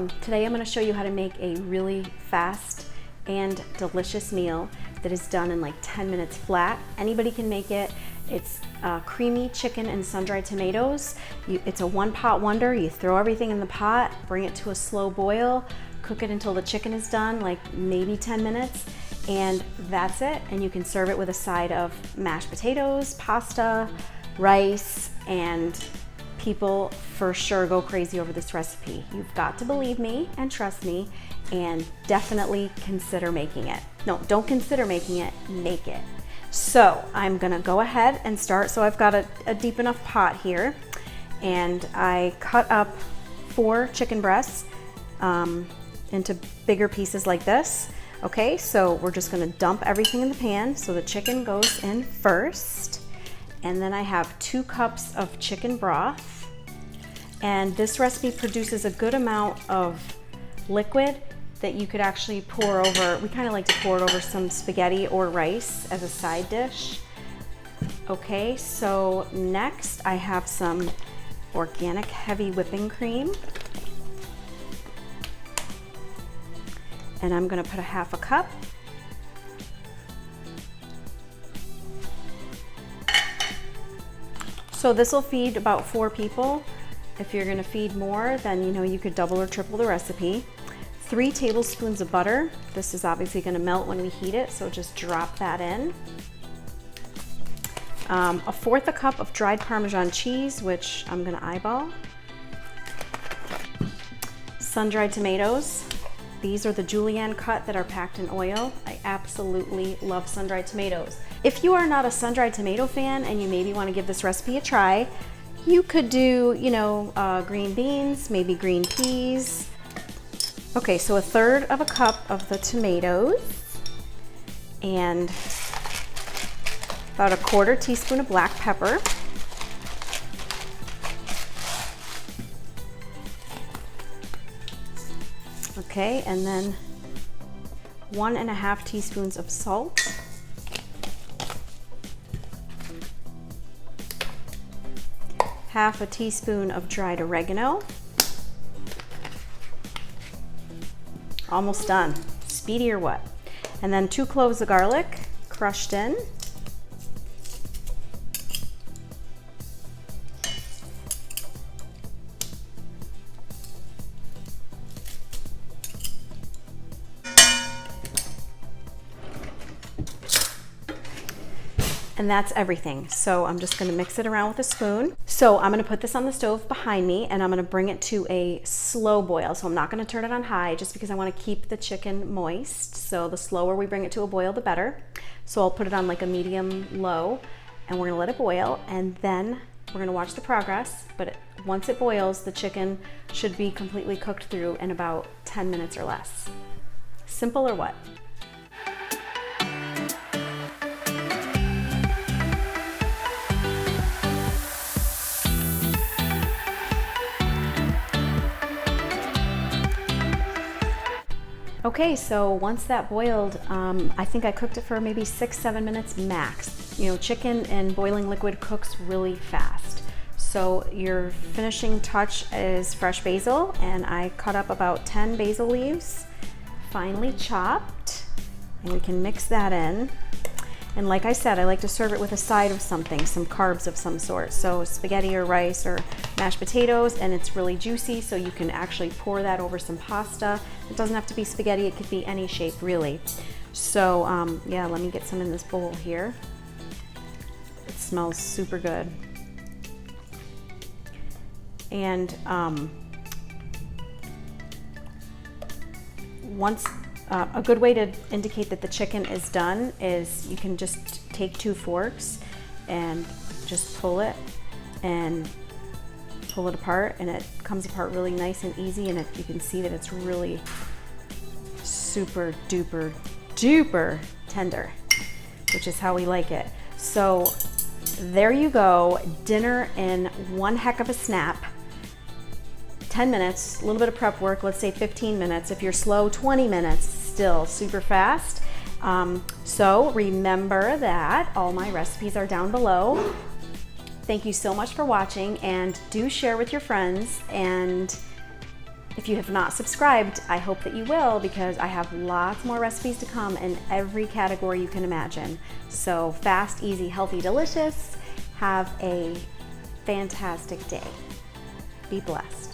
welcome. Today I'm going to show you how to make a really fast and delicious meal that is done in like 10 minutes flat. Anybody can make it. It's creamy chicken and sun-dried tomatoes. It's a one-pot wonder. You throw everything in the pot, bring it to a slow boil, cook it until the chicken is done, like maybe 10 minutes, and that's it. And you can serve it with a side of mashed potatoes, pasta, rice, and people for sure go crazy over this recipe. You've got to believe me and trust me, and definitely consider making it. No, don't consider making it, make it. So I'm gonna go ahead and start. So I've got a deep enough pot here, and I cut up 4 chicken breasts into bigger pieces like this. Okay, so we're just gonna dump everything in the pan. So the chicken goes in first, and then I have 2 cups of chicken broth. And this recipe produces a good amount of liquid that you could actually pour over. We kind of like to pour it over some spaghetti or rice as a side dish. Okay, so next I have some organic heavy whipping cream. And I'm gonna put a 1/2 cup. So this will feed about 4 people. If you're gonna feed more, then you could double or triple the recipe. 3 tablespoons of butter. This is obviously gonna melt when we heat it, so just drop that in. 1/4 cup of dried Parmesan cheese, which I'm gonna eyeball. Sun-dried tomatoes. These are the julienne cut that are packed in oil. I absolutely love sun-dried tomatoes. If you are not a sun-dried tomato fan and you maybe wanna give this recipe a try, you could do, green beans, maybe green peas. Okay, so 1/3 cup of the tomatoes and about 1/4 teaspoon of black pepper. Okay, and then 1½ teaspoons of salt. ½ teaspoon of dried oregano. Almost done. Speedy or what? And then 2 cloves of garlic, crushed in. And that's everything. So I'm just gonna mix it around with a spoon. So I'm gonna put this on the stove behind me, and I'm gonna bring it to a slow boil. So I'm not gonna turn it on high just because I wanna keep the chicken moist. So the slower we bring it to a boil, the better. So I'll put it on like a medium low, and we're gonna let it boil, and then we're gonna watch the progress. But once it boils, the chicken should be completely cooked through in about 10 minutes or less. Simple or what? Okay, so once that boiled, I think I cooked it for maybe 6-7 minutes max. Chicken and boiling liquid cooks really fast. So your finishing touch is fresh basil, and I cut up about 10 basil leaves, finely chopped, and we can mix that in. And like I said, I like to serve it with a side of something, some carbs of some sort. So spaghetti or rice or mashed potatoes, and it's really juicy, so you can actually pour that over some pasta. It doesn't have to be spaghetti, it could be any shape really. So yeah, let me get some in this bowl here. It smells super good. And a good way to indicate that the chicken is done is you can just take 2 forks and just pull it apart, and it comes apart really nice and easy, and you can see that it's really super duper duper tender, which is how we like it. So there you go, dinner in one heck of a snap. 10 minutes, a little bit of prep work, let's say 15 minutes. If you're slow, 20 minutes, still super fast. So remember that all my recipes are down below. Thank you so much for watching, and do share with your friends, and If you have not subscribed, I hope that you will, because I have lots more recipes to come in every category you can imagine. So fast, easy, healthy, delicious. Have a fantastic day. Be blessed.